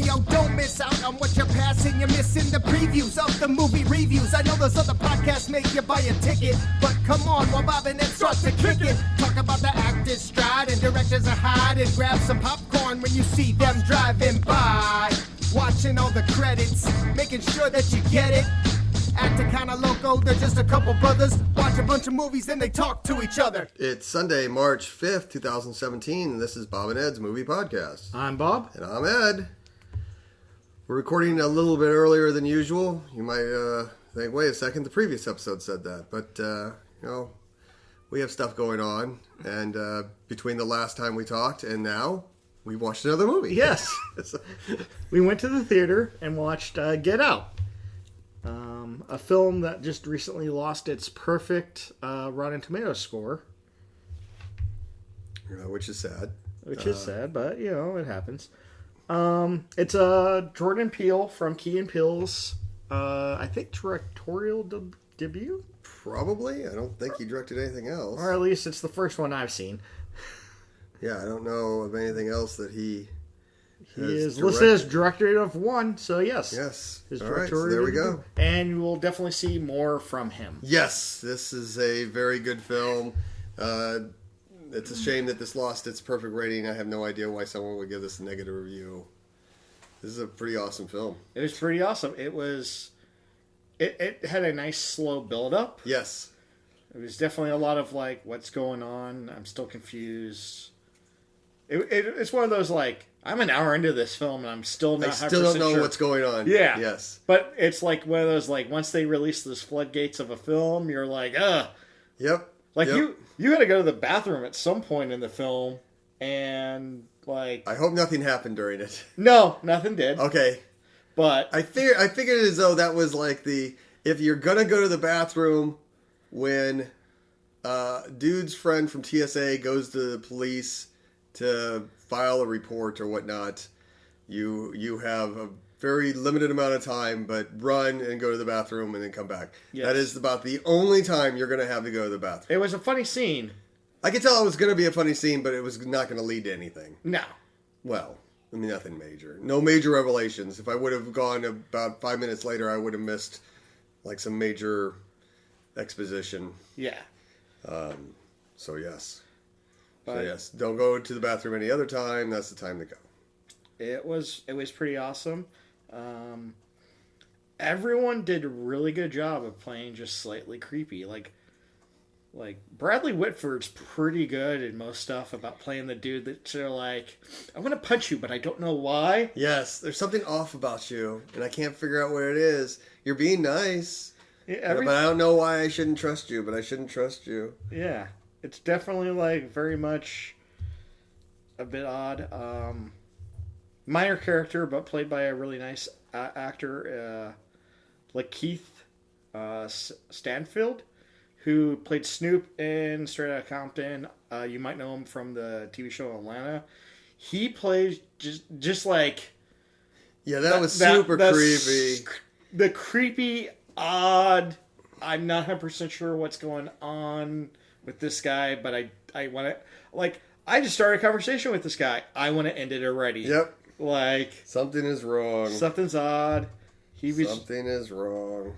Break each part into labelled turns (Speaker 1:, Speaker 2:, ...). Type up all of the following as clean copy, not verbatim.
Speaker 1: radio. Don't miss out on what you're passing. You're missing the previews of the movie reviews. I know those other podcasts make you buy a ticket, but come on while Bob and Ed start to kick it. Talk about the actors' stride and directors are hide, and grab some popcorn when you see them driving by. Watching all the credits, making sure that you get it. Acting kinda loco, they're just a couple brothers. Watch a bunch of movies, then they talk to each other.
Speaker 2: It's Sunday, March 5th, 2017, and this is Bob and Ed's Movie Podcast.
Speaker 3: I'm Bob.
Speaker 2: And I'm Ed. We're recording a little bit earlier than usual. You might think, wait a second, the previous episode said that. But, we have stuff going on. And between the last time we talked and now, we watched another movie.
Speaker 3: Yes. We went to the theater and watched Get Out. A film that just recently lost its perfect Rotten Tomatoes score.
Speaker 2: Which is sad.
Speaker 3: But, it happens. It's a Jordan Peele from Key & Peele's, I think, directorial debut?
Speaker 2: Probably. I don't think he directed anything else.
Speaker 3: Or at least it's the first one I've seen.
Speaker 2: Yeah, I don't know of anything else that he
Speaker 3: is listed as director of one, so yes.
Speaker 2: Yes.
Speaker 3: His
Speaker 2: all right, so there we go.
Speaker 3: And you will definitely see more from him.
Speaker 2: Yes, this is a very good film. It's a shame that this lost its perfect rating. I have no idea why someone would give this a negative review. This is a pretty awesome film.
Speaker 3: It was pretty awesome. It had a nice slow build-up.
Speaker 2: Yes.
Speaker 3: It was definitely a lot of, like, what's going on? I'm still confused. It's one of those, like, I'm an hour into this film and I'm still not 100%
Speaker 2: I still don't know
Speaker 3: sure
Speaker 2: what's going on.
Speaker 3: Yeah.
Speaker 2: Yes.
Speaker 3: But it's like one of those, like, once they release those floodgates of a film, you're like, ugh.
Speaker 2: Yep.
Speaker 3: Like,
Speaker 2: yep.
Speaker 3: You had to go to the bathroom at some point in the film and, like...
Speaker 2: I hope nothing happened during it.
Speaker 3: No, nothing did.
Speaker 2: Okay.
Speaker 3: But...
Speaker 2: I figured as though that was like if you're going to go to the bathroom when dude's friend from TSA goes to the police to file a report or whatnot, you have a very limited amount of time, but run and go to the bathroom and then come back. Yes. That is about the only time you're going to have to go to the bathroom.
Speaker 3: It was a funny scene.
Speaker 2: I could tell it was going to be a funny scene, but it was not going to lead to anything.
Speaker 3: No.
Speaker 2: Well, I mean, nothing major. No major revelations. If I would have gone about 5 minutes later, I would have missed like some major exposition.
Speaker 3: Yeah.
Speaker 2: So yes.
Speaker 3: But
Speaker 2: yes, don't go to the bathroom any other time. That's the time to go. It
Speaker 3: was pretty awesome. Everyone did a really good job of playing just slightly creepy. Like Bradley Whitford's pretty good in most stuff about playing the dude that's like, I want to punch you, but I don't know why.
Speaker 2: Yes, there's something off about you, and I can't figure out what it is. You're being nice, but I don't know why I shouldn't trust you, but I shouldn't trust you.
Speaker 3: Yeah. It's definitely, like, very much a bit odd. Minor character, but played by a really nice actor, like Keith Stanfield, who played Snoop in Straight Outta Compton. You might know him from the TV show Atlanta. He plays just like...
Speaker 2: Yeah, that was super creepy.
Speaker 3: The creepy, odd... I'm not 100% sure what's going on with this guy, but I want to, like, I just started a conversation with this guy. I want to end it already.
Speaker 2: Yep.
Speaker 3: Like,
Speaker 2: something is wrong.
Speaker 3: Something's odd.
Speaker 2: Something is wrong.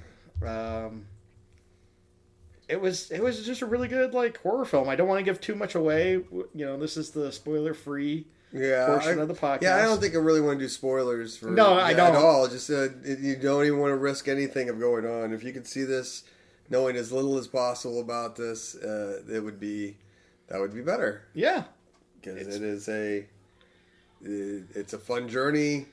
Speaker 3: It was just a really good, like, horror film. I don't want to give too much away. This is the spoiler-free portion of the podcast.
Speaker 2: Yeah, I don't think I really want to do spoilers for
Speaker 3: I don't
Speaker 2: at all. Just you don't even want to risk anything of going on. If you could see this, knowing as little as possible about this, that would be better.
Speaker 3: Yeah,
Speaker 2: because it's a fun journey.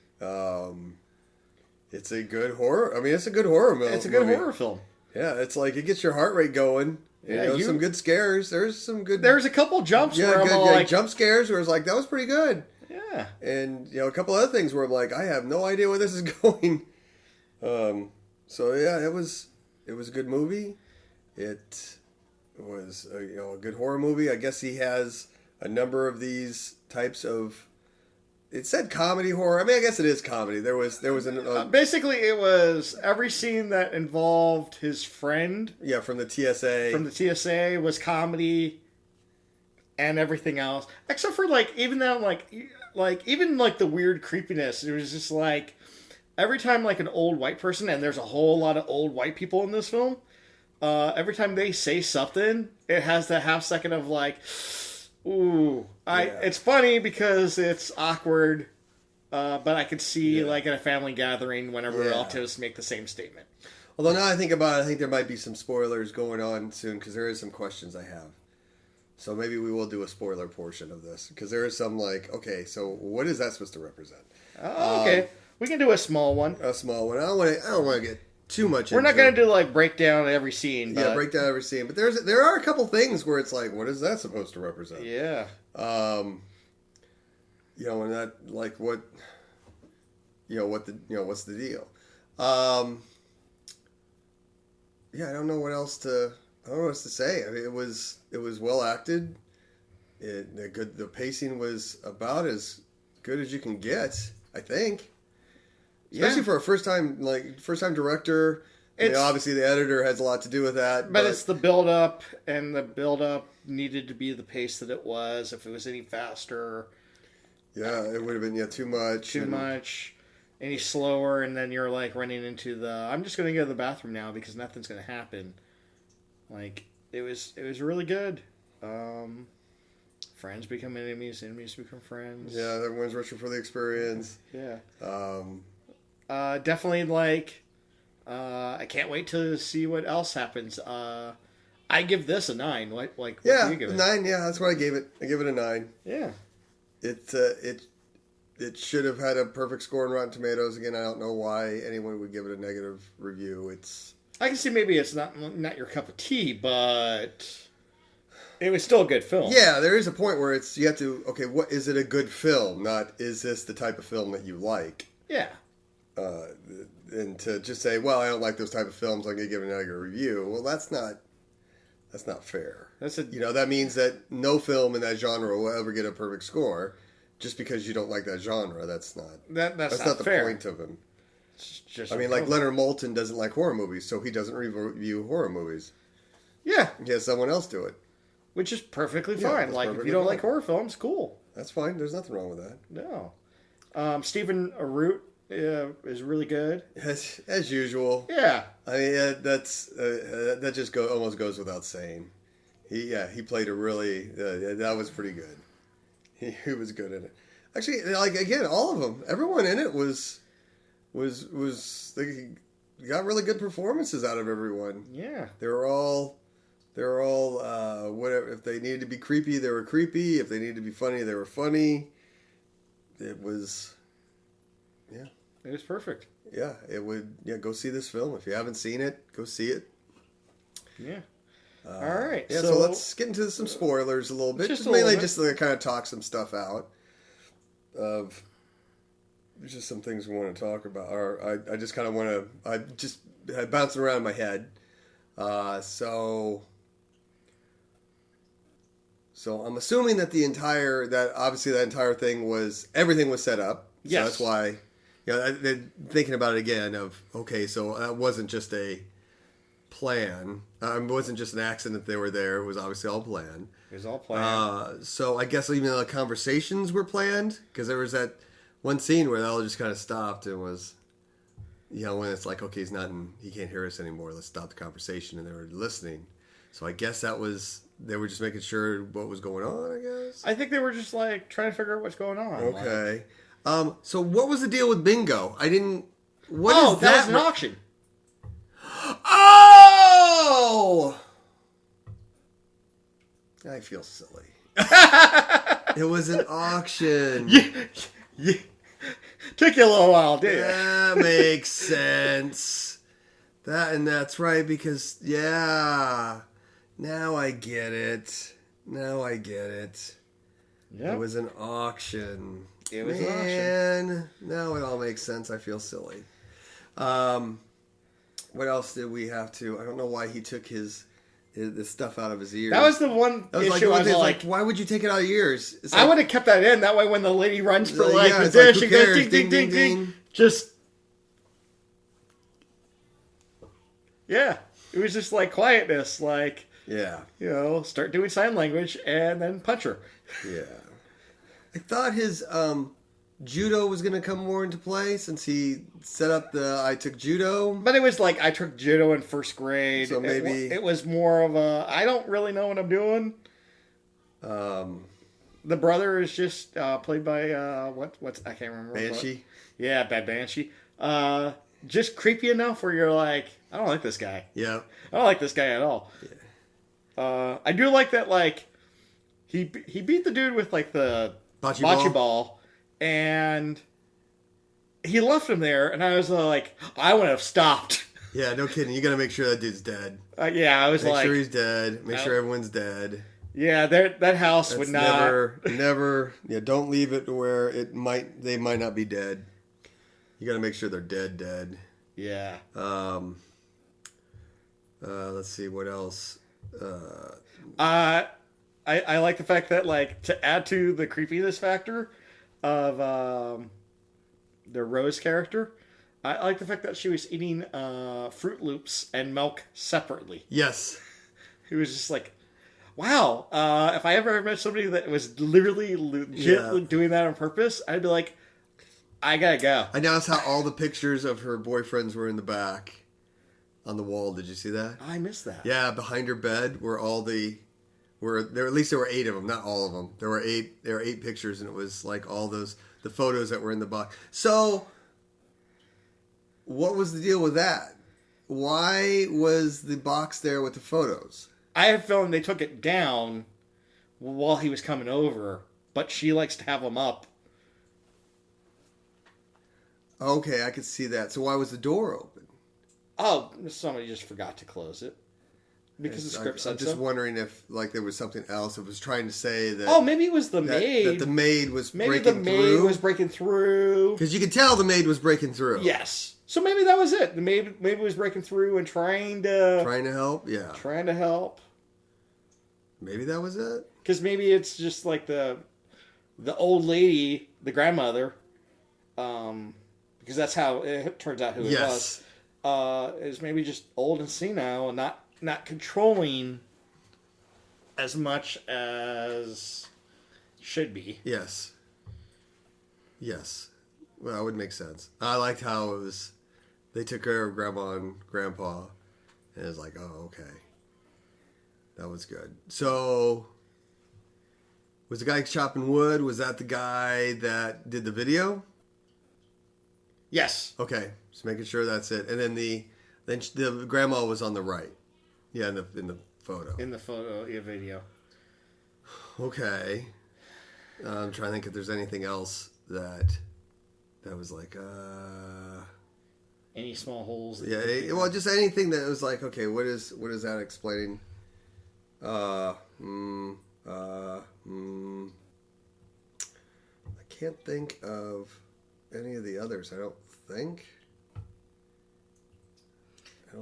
Speaker 2: It's a good horror. I mean, it's a good horror movie.
Speaker 3: It's a good horror film.
Speaker 2: Yeah, it's like it gets your heart rate going. Some good scares. There's
Speaker 3: a couple jumps where I'm like
Speaker 2: jump scares where it's like that was pretty good.
Speaker 3: Yeah,
Speaker 2: and a couple other things where I'm like I have no idea where this is going. So yeah, it was a good movie. It was a good horror movie. I guess he has a number of these types of. It said comedy horror. I mean, I guess it is comedy. There was
Speaker 3: basically it was every scene that involved his friend.
Speaker 2: Yeah, from the TSA.
Speaker 3: From the TSA was comedy. and everything else, except for like even though even like the weird creepiness. It was just like every time like an old white person, and there's a whole lot of old white people in this film. Every time they say something, it has that half second of like, ooh, It's funny because it's awkward, but I could see like at a family gathering whenever relatives make the same statement.
Speaker 2: Although now I think about it, I think there might be some spoilers going on soon because there is some questions I have. So maybe we will do a spoiler portion of this because there is some like, okay, so what is that supposed to represent?
Speaker 3: Oh, okay, we can do a small one.
Speaker 2: A small one. I don't want to get too much.
Speaker 3: We're not going to do like break down every scene. But...
Speaker 2: Yeah, break down every scene. But there are a couple things where it's like, what is that supposed to represent?
Speaker 3: Yeah.
Speaker 2: And that like what, what's the deal? Yeah, I don't know what else to say. I mean, it was well acted. The pacing was about as good as you can get, I think. Especially for a first time director. Obviously the editor has a lot to do with that.
Speaker 3: But it's the build up, and the build up needed to be the pace that it was. If it was any faster,
Speaker 2: it would have been too much.
Speaker 3: Too much. Any slower, and then you're like running into I'm just going to go to the bathroom now because nothing's going to happen. Like it was really good. Friends become enemies, enemies become friends.
Speaker 2: Yeah, everyone's richer for the experience.
Speaker 3: Yeah. Definitely like. I can't wait to see what else happens. I give this a 9. What do you give it?
Speaker 2: 9. Yeah, that's what I gave it. I give it a 9.
Speaker 3: Yeah.
Speaker 2: It should have had a perfect score on Rotten Tomatoes. Again, I don't know why anyone would give it a negative review.
Speaker 3: I can see maybe it's not your cup of tea, but it was still a good film.
Speaker 2: Yeah, there is a point where you have to, okay, what is it a good film? Not, is this the type of film that you like?
Speaker 3: Yeah.
Speaker 2: And to just say, well, I don't like those type of films, I'm going to give it a negative review. Well, that's not fair. That means that no film in that genre will ever get a perfect score. Just because you don't like that genre, that's not that's not the
Speaker 3: fair.
Speaker 2: point of him.
Speaker 3: Just
Speaker 2: like Leonard Moulton doesn't like horror movies, so he doesn't review horror movies.
Speaker 3: Yeah,
Speaker 2: he has someone else do it,
Speaker 3: which is perfectly fine. Like if you don't like horror films, cool.
Speaker 2: That's fine. There's nothing wrong with that.
Speaker 3: No, Stephen Root is really good
Speaker 2: as usual.
Speaker 3: Yeah,
Speaker 2: I mean that just almost goes without saying. He played that was pretty good. He was good in it. Actually, like again, all of them, everyone in it was they got really good performances out of everyone.
Speaker 3: Yeah,
Speaker 2: they were all whatever. If they needed to be creepy, they were creepy. If they needed to be funny, they were funny. It was
Speaker 3: perfect.
Speaker 2: Yeah, it would. Yeah, go see this film if you haven't seen it. Go see it.
Speaker 3: Yeah. All right.
Speaker 2: Yeah, so let's get into some spoilers a little bit. Just to kind of talk some stuff out of just some things we want to talk about. Or I just kind of want to. I just had bouncing around in my head. So I'm assuming that obviously that entire thing everything was set up. So
Speaker 3: yes.
Speaker 2: That's why. Thinking about it again so that wasn't just a plan. It wasn't just an accident that they were there. It was obviously all planned.
Speaker 3: It was all planned.
Speaker 2: So I guess even the conversations were planned because there was that one scene where they all just kind of stopped and was, when it's like, okay, he can't hear us anymore. Let's stop the conversation. And they were listening. So I guess they were just making sure what was going on, I guess.
Speaker 3: I think they were just like trying to figure out what's going on.
Speaker 2: Okay. So what was the deal with Bingo? I didn't.
Speaker 3: That was an auction.
Speaker 2: Oh! I feel silly. It was an auction.
Speaker 3: Yeah. Took you a little while, didn't it?
Speaker 2: That makes sense. That's right because now I get it.
Speaker 3: Yeah.
Speaker 2: It was an auction.
Speaker 3: It was an auction.
Speaker 2: Now it all makes sense. I feel silly. What else did we have to? I don't know why he took his stuff out of his ears.
Speaker 3: That was the one issue. I was like,
Speaker 2: why would you take it out of your ears?
Speaker 3: I would have kept that in. That way, when the lady runs for the dish, it goes ding, ding, ding, ding. Just, yeah. It was just like quietness. Like,
Speaker 2: Yeah.
Speaker 3: Start doing sign language and then punch her.
Speaker 2: Yeah. I thought his judo was going to come more into play since he set up the I took judo.
Speaker 3: But it was like I took judo in first grade.
Speaker 2: So maybe
Speaker 3: it was more of a I don't really know what I'm doing. The brother is just played by what's I can't remember.
Speaker 2: Banshee.
Speaker 3: Yeah, Bad Banshee. Just creepy enough where you're like, I don't like this guy.
Speaker 2: Yeah.
Speaker 3: I don't like this guy at all.
Speaker 2: Yeah.
Speaker 3: I do like that. Like he beat the dude with like the bocce ball, and he left him there, and I was like, I would have stopped.
Speaker 2: Yeah, no kidding. You got to make sure that dude's dead.
Speaker 3: Yeah, I was
Speaker 2: Make
Speaker 3: like,
Speaker 2: sure he's dead. Make sure everyone's dead.
Speaker 3: Yeah, that house would not.
Speaker 2: Never. Yeah, don't leave it to where they might not be dead. You got to make sure they're dead.
Speaker 3: Yeah.
Speaker 2: Let's see what else.
Speaker 3: I like the fact that like to add to the creepiness factor of the Rose character. I like the fact that she was eating Fruit Loops and milk separately.
Speaker 2: Yes.
Speaker 3: It was just like, wow. If I ever met somebody that was literally legit doing that on purpose, I'd be like, I gotta go.
Speaker 2: I noticed how all the pictures of her boyfriends were in the back on the wall. Did you see that?
Speaker 3: I missed that.
Speaker 2: Yeah, behind her bed were all there. At least there were 8 of them, not all of them. There were 8 pictures, and it was like all the photos that were in the box. So, what was the deal with that? Why was the box there with the photos?
Speaker 3: I have a feeling they took it down while he was coming over, but she likes to have them up.
Speaker 2: Okay, I could see that. So why was the door open?
Speaker 3: Oh, somebody just forgot to close it. Because the script said
Speaker 2: I'm just
Speaker 3: so.
Speaker 2: wondering if like there was something else that was trying to say that.
Speaker 3: Oh, maybe it was the maid.
Speaker 2: That the maid was
Speaker 3: maybe
Speaker 2: breaking through.
Speaker 3: Maybe the maid was breaking through.
Speaker 2: Because you could tell the maid was breaking through.
Speaker 3: Yes. So maybe that was it. The maid was breaking through and trying to
Speaker 2: help. Yeah.
Speaker 3: Trying to help.
Speaker 2: Maybe that was it.
Speaker 3: Because maybe it's just like the old lady, the grandmother. Because that's how it turns out who it was. Is maybe just old and senile and not controlling as much as should be.
Speaker 2: Yes. Well, that would make sense. I liked how it was. They took care of Grandma and Grandpa, and it was like, oh, okay, that was good. So, was the guy chopping wood? Was that the guy that did the video?
Speaker 3: Yes.
Speaker 2: Okay, just making sure that's it. And then the grandma was on the right. Yeah, in the photo.
Speaker 3: In the video.
Speaker 2: Okay. I'm trying to think if there's anything else that was like
Speaker 3: any small holes.
Speaker 2: Yeah, well, just anything that was like, okay, what is that explaining? I can't think of any of the others. I don't think.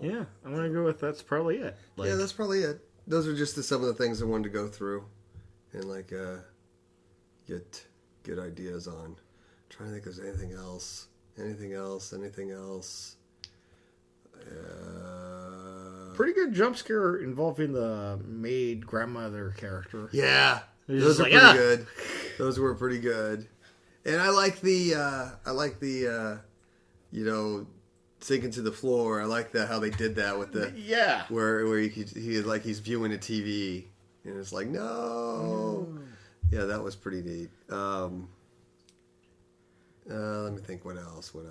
Speaker 3: Yeah, I'm gonna go with that's probably it.
Speaker 2: Yeah, that's probably it. Those are just some of the things I wanted to go through and like get ideas on. I'm trying to think if there's anything else.
Speaker 3: Pretty good jump scare involving the maid grandmother character.
Speaker 2: Yeah, those are
Speaker 3: like,
Speaker 2: pretty good. Those were pretty good, and I like the sinking to the floor. I like that how they did that with the where he's viewing a TV and it's like no. Yeah, that was pretty neat. Let me think. What else? I'm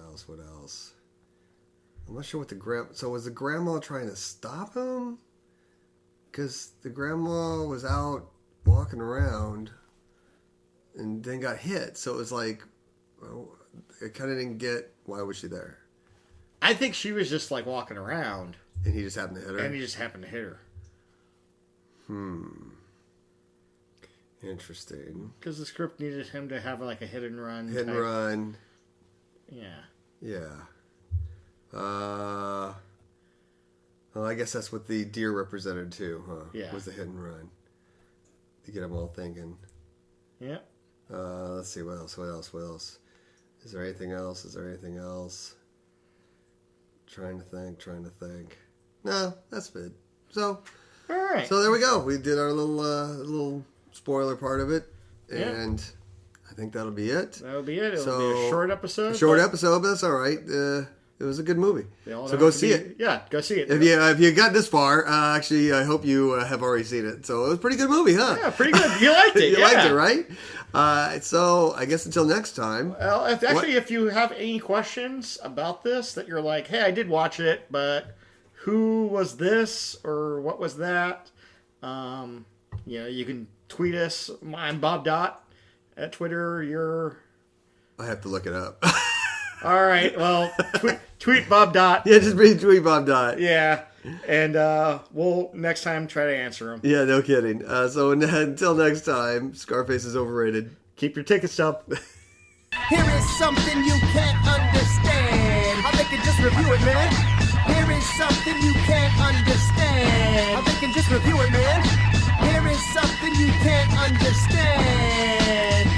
Speaker 2: not sure what so was the grandma trying to stop him? Because the grandma was out walking around and then got hit. So it was like, I kind of didn't get why was she there?
Speaker 3: I think she was just like walking around.
Speaker 2: And he just happened to hit her? Interesting.
Speaker 3: Because the script needed him to have like a hit and run. Yeah.
Speaker 2: Well, I guess that's what the deer represented too, huh?
Speaker 3: Yeah.
Speaker 2: Was the hit and run. To get them all thinking.
Speaker 3: Yeah.
Speaker 2: Let's see, what else? Is there anything else? Trying to think. No, that's it. So,
Speaker 3: All right.
Speaker 2: So there we go. We did our little spoiler part of it, and I think that'll be it.
Speaker 3: That'll be it. It'll be a short episode.
Speaker 2: Episode, but that's all right. It was a good movie. So go see it.
Speaker 3: Yeah, go see it.
Speaker 2: If you got this far, actually, I hope you have already seen it. So it was a pretty good movie, huh?
Speaker 3: Yeah, pretty good. You liked it.
Speaker 2: You liked it, right? So I guess until next time.
Speaker 3: Well, if you have any questions about this that you're like, hey, I did watch it, but who was this or what was that? You can tweet us. I'm Bob Dot at Twitter.
Speaker 2: I have to look it up.
Speaker 3: All right. Well, tweet Bob Dot.
Speaker 2: Yeah, just retweet Bob Dot.
Speaker 3: Yeah, and we'll next time try to answer them.
Speaker 2: Yeah, no kidding. So until next time, Scarface is overrated.
Speaker 3: Keep your ticket stub.
Speaker 1: Here is something you can't understand. How they can just review it, man. Here is something you can't understand. How they can just review it, man. Here is something you can't understand.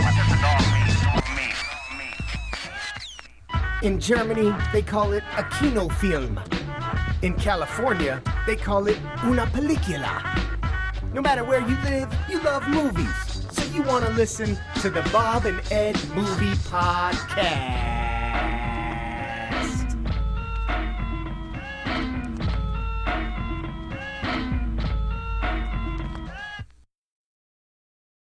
Speaker 1: In Germany, they call it a Kinofilm. In California, they call it una película. No matter where you live, you love movies. So you want to listen to the Bob and Ed Movie Podcast.